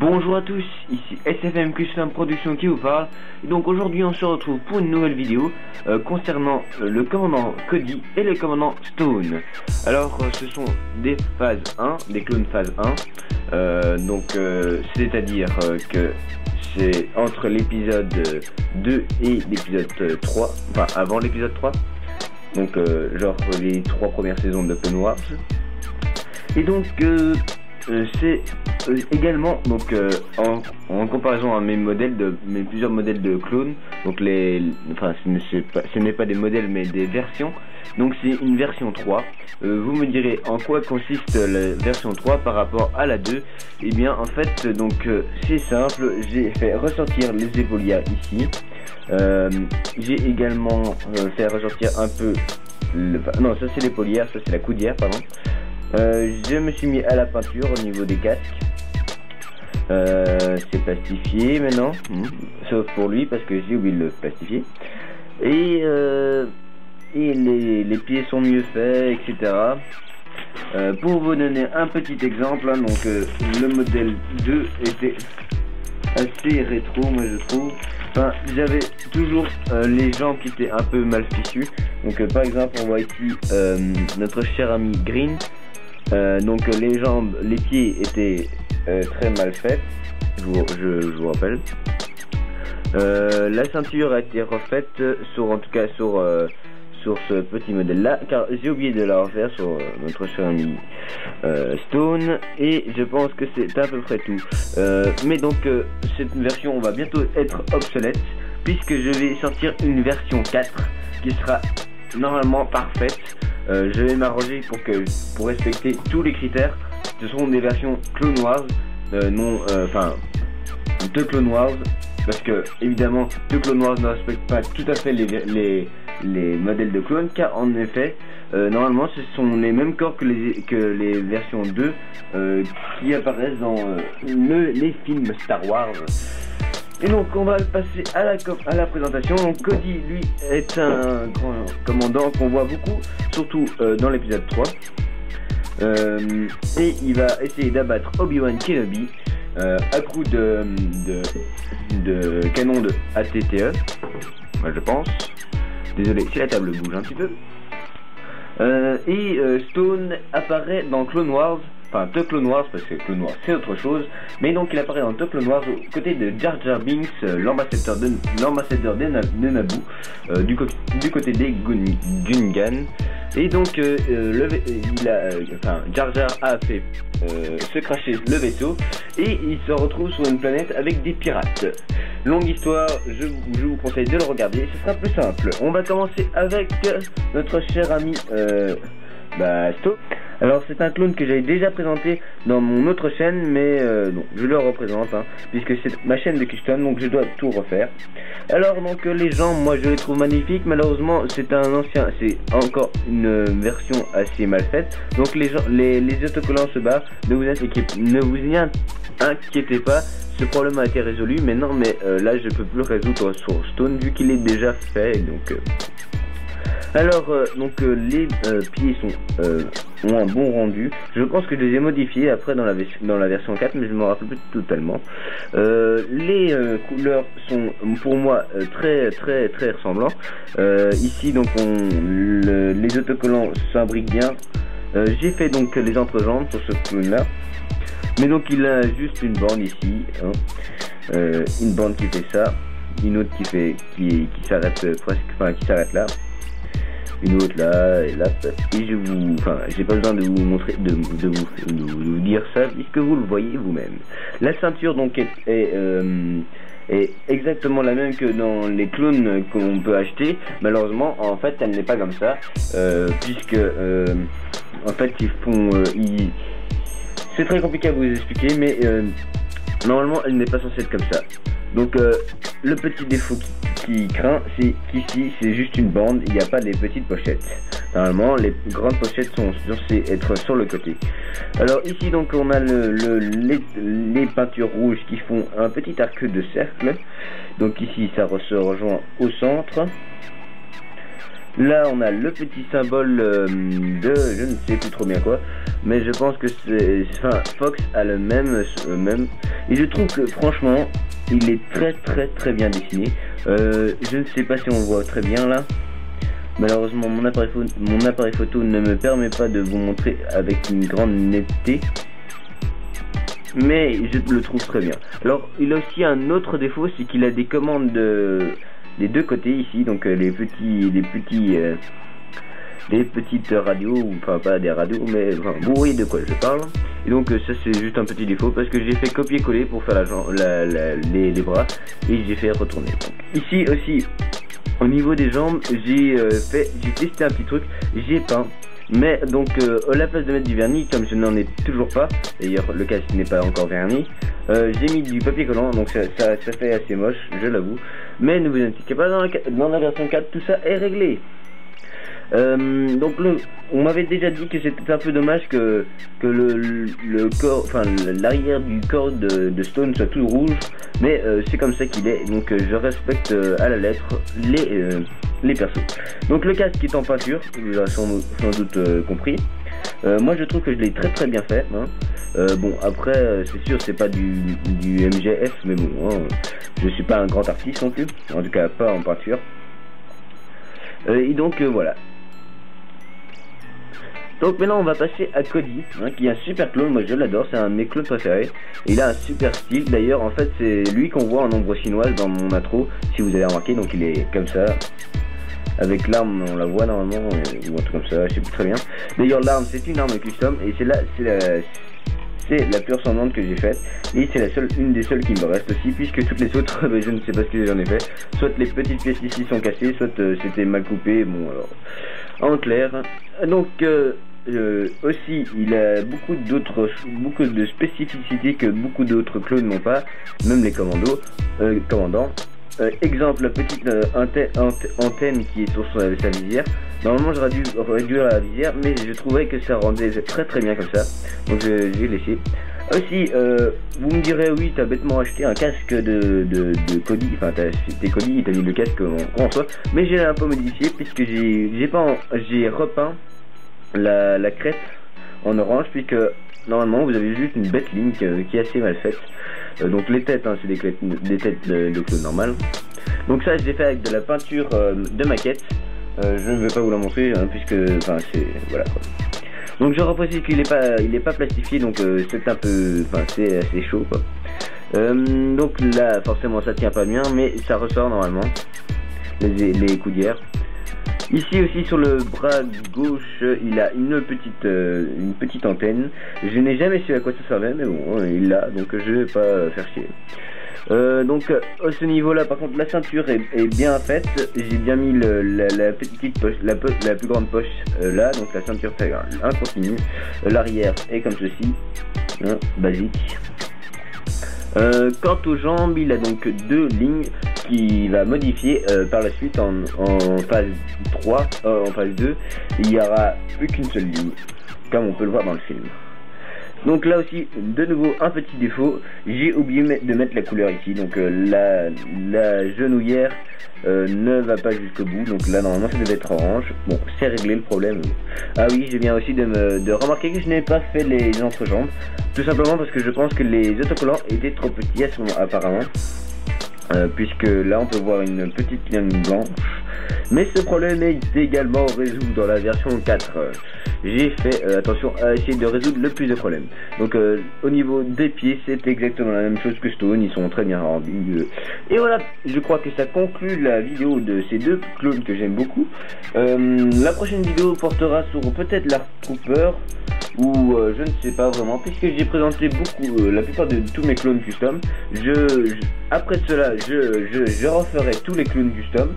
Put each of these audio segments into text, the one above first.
Bonjour à tous, ici SFM Custom Production qui vous parle. Et donc aujourd'hui on se retrouve pour une nouvelle vidéo concernant le commandant Cody et le commandant Stone. Alors ce sont des phases 1, des clones phase 1, c'est-à-dire que c'est entre l'épisode 2 et l'épisode 3, enfin avant l'épisode 3, donc genre les 3 premières saisons de Clone Wars. Et donc c'est également donc en comparaison à mes plusieurs modèles de clones, donc ce n'est pas des modèles mais des versions, donc c'est une version 3. Vous me direz en quoi consiste la version 3 par rapport à la 2. Et bien en fait donc c'est simple, j'ai fait ressortir les épaulières ici, j'ai également fait ressortir un peu non, ça c'est l'épaulière, ça c'est la coudière, pardon. Je me suis mis à la peinture au niveau des casques. C'est plastifié maintenant, sauf pour lui parce que j'ai oublié de le plastifier. Et les pieds sont mieux faits, etc. Pour vous donner un petit exemple, hein, donc le modèle 2 était assez rétro, moi je trouve. Enfin, j'avais toujours les jambes qui étaient un peu mal fichues. Donc par exemple on voit ici notre cher ami Green. Donc les jambes, les pieds étaient très mal faits, je vous rappelle. La ceinture a été refaite sur ce petit modèle là, car j'ai oublié de la refaire sur notre cher ami Stone, et je pense que c'est à peu près tout. Mais donc cette version va bientôt être obsolète puisque je vais sortir une version 4 qui sera normalement parfaite. Je vais m'arranger pour respecter tous les critères. Ce seront des versions Clone Wars, de Clone Wars, parce que évidemment de Clone Wars ne respecte pas tout à fait les modèles de clones, car en effet normalement ce sont les mêmes corps que les versions 2 qui apparaissent dans les films Star Wars. Et donc on va passer à la présentation. Donc Cody lui est un grand commandant qu'on voit beaucoup, surtout dans l'épisode 3, et il va essayer d'abattre Obi-Wan Kenobi à coup de canon de ATTE, je pense. Désolé si la table bouge un petit peu. Stone apparaît dans Clone Wars, enfin The Clone Wars, parce que Clone Wars c'est autre chose, mais donc il apparaît dans The Clone Wars aux côtés de Jar Jar Binks, l'ambassadeur de Naboo, du côté des Gungan. Et donc Jar Jar a fait se crasher le vaisseau et il se retrouve sur une planète avec des pirates. Longue histoire, je vous conseille de le regarder, ce sera plus simple. On va commencer avec notre cher ami Stone. Alors c'est un clone que j'avais déjà présenté dans mon autre chaîne, mais donc je le représente, hein, puisque c'est ma chaîne de custom, donc je dois tout refaire. Alors donc les gens, moi je les trouve magnifiques. Malheureusement c'est encore une version assez mal faite. Donc les autocollants se barrent. Ne vous y inquiétez pas, ce problème a été résolu. Mais non, là je peux plus le résoudre sur Stone vu qu'il est déjà fait. Donc les pieds ont un bon rendu. Je pense que je les ai modifiés après dans la version 4, mais je me rappelle plus totalement. Les couleurs sont pour moi très très très ressemblants. Ici donc les autocollants s'imbriquent bien. J'ai fait donc les entrejambes sur ce clone là, mais donc il a juste une bande ici, hein. Une bande qui fait ça, une autre qui s'arrête qui s'arrête là, une autre là et là, et j'ai pas besoin de vous montrer, de vous dire ça puisque vous le voyez vous-même. La ceinture donc est exactement la même que dans les clones qu'on peut acheter. Malheureusement en fait elle n'est pas comme ça, puisque en fait c'est très compliqué à vous expliquer, mais normalement elle n'est pas censée être comme ça. Donc le petit défaut qui craint, c'est qu'ici c'est juste une bande, il n'y a pas des petites pochettes. Normalement les grandes pochettes sont censées être sur le côté. Alors ici donc on a les peintures rouges qui font un petit arc de cercle. Donc ici ça se rejoint au centre. Là on a le petit symbole de je ne sais plus trop bien quoi. mais je pense que Fox a le même, et je trouve que franchement il est très bien dessiné. Je ne sais pas si on voit très bien là. Malheureusement mon appareil photo ne me permet pas de vous montrer avec une grande netteté, mais je le trouve très bien. Alors il a aussi un autre défaut, c'est qu'il a des commandes des deux côtés ici, donc les petites radios, enfin pas des radios, mais enfin, vous voyez de quoi je parle. Et donc ça c'est juste un petit défaut parce que j'ai fait copier-coller pour faire les bras, et j'ai fait retourner. Donc, ici aussi au niveau des jambes, j'ai testé un petit truc, j'ai peint. Mais donc à la place de mettre du vernis, comme je n'en ai toujours pas, d'ailleurs le casque n'est pas encore verni, j'ai mis du papier collant, donc ça fait assez moche, je l'avoue. Mais ne vous inquiétez pas, dans la version 4 tout ça est réglé. Donc on m'avait déjà dit que c'était un peu dommage que le corps, enfin l'arrière du corps de Stone soit tout rouge, mais c'est comme ça qu'il est, donc je respecte à la lettre les persos. Donc le casque est en peinture, vous l'avez sans doute compris. Moi je trouve que je l'ai très bien fait, hein. Bon après c'est sûr c'est pas du MGF, mais bon hein, je suis pas un grand artiste non plus, en tout cas pas en peinture. Et donc voilà. Donc maintenant on va passer à Cody, hein, qui est un super clone, moi je l'adore, c'est un de mes clones préférés. Et il a un super style, d'ailleurs en fait c'est lui qu'on voit en ombre chinoise dans mon intro, si vous avez remarqué, donc il est comme ça. Avec l'arme on la voit normalement, ou un truc comme ça, je sais plus très bien. D'ailleurs l'arme c'est une arme custom, et c'est la pure semblante que j'ai faite. Et c'est une des seules qui me reste aussi, puisque toutes les autres, je ne sais pas ce que j'en ai fait. Soit les petites pièces ici sont cassées, soit c'était mal coupé, bon alors, en clair. Donc aussi il a beaucoup de spécificités que beaucoup d'autres clones n'ont pas, même les commandants. Exemple, la petite antenne qui est sur sa visière. Normalement j'aurais dû réduire la visière, mais je trouvais que ça rendait très bien comme ça, donc j'ai laissé. Aussi vous me direz oui t'as bêtement acheté un casque de Cody, enfin t'es Cody et t'as mis le casque en soi, mais j'ai un peu modifié puisque j'ai repeint la crête en orange, puisque normalement vous avez juste une bête ligne qui est assez mal faite. Donc les têtes hein, c'est des têtes de clone normales. Donc ça je l'ai fait avec de la peinture de maquette. Je ne vais pas vous la montrer hein, puisque enfin c'est voilà quoi. Donc je reprécise qu'il est pas plastifié, donc c'est un peu, enfin c'est assez chaud quoi. Donc là forcément ça tient pas bien, mais ça ressort normalement les coudières. Ici aussi sur le bras gauche il a une petite antenne. Je n'ai jamais su à quoi ça servait, mais bon il l'a, donc je vais pas faire chier. Donc à ce niveau là par contre la ceinture est bien faite, j'ai bien mis la petite poche, la plus grande poche là, donc la ceinture fait un continu, l'arrière est comme ceci, hein, basique. Quant aux jambes, il a donc deux lignes qu'il va modifier par la suite en phase 3, en phase 2, il n'y aura plus qu'une seule ligne, comme on peut le voir dans le film. Donc là aussi, de nouveau, un petit défaut, j'ai oublié de mettre la couleur ici, donc la genouillère ne va pas jusqu'au bout, donc là normalement ça devait être orange. Bon, c'est réglé le problème. Ah oui, j'ai bien aussi de remarquer que je n'ai pas fait les entrejambes, tout simplement parce que je pense que les autocollants étaient trop petits à ce moment apparemment, puisque là on peut voir une petite ligne blanche. Mais ce problème est également résolu dans la version 4. J'ai fait attention à essayer de résoudre le plus de problèmes. Donc au niveau des pieds, c'est exactement la même chose que Stone, ils sont très bien rendus. Et voilà, je crois que ça conclut la vidéo de ces deux clones que j'aime beaucoup. La prochaine vidéo portera sur peut-être l'Art Trooper, ou je ne sais pas vraiment, puisque j'ai présenté la plupart de tous mes clones custom. Après cela, je referai tous les clones custom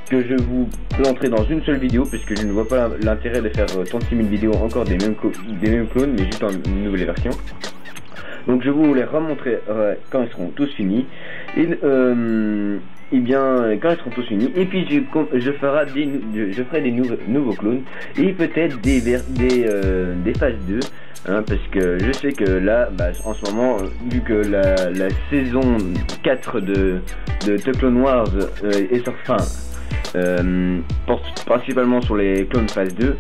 que je vous présenterai dans une seule vidéo, puisque je ne vois pas l'intérêt de faire 36 000 vidéos encore des mêmes clones, mais juste en une nouvelle version. Donc je vous les remontrerai quand ils seront tous finis. Et bien quand ils seront tous finis, et puis je ferai des nouveaux clones, et peut-être des phases 2, hein, parce que je sais que là en ce moment, vu que la saison 4 de The Clone Wars est sur fin, principalement sur les clones phase 2,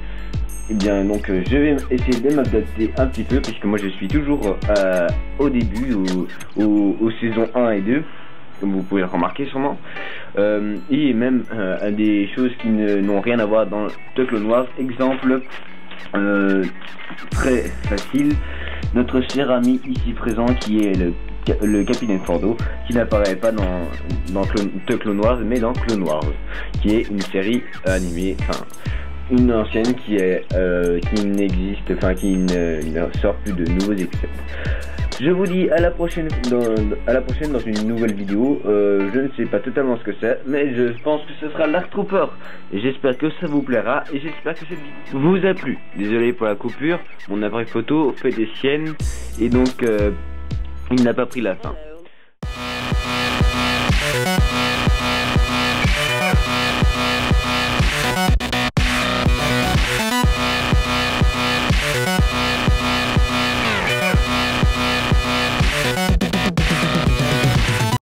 eh bien donc je vais essayer de m'adapter un petit peu, puisque moi je suis toujours au début, aux saisons 1 et 2, comme vous pouvez le remarquer sûrement, et même des choses qui n'ont rien à voir dans The Clone Wars. Exemple très facile, notre cher ami ici présent qui est le capitaine Fordo, qui n'apparaît pas dans The Clone Wars, mais dans Clone Wars, qui est une série animée, enfin une ancienne qui n'existe, enfin qui ne sort plus de nouveaux épisodes. Je vous dis à la prochaine dans une nouvelle vidéo. Je ne sais pas totalement ce que c'est, mais je pense que ce sera l'Arc Trooper. Et j'espère que ça vous plaira, et j'espère que cette vidéo vous a plu. Désolé pour la coupure, mon appareil photo fait des siennes, et donc il n'a pas pris la fin.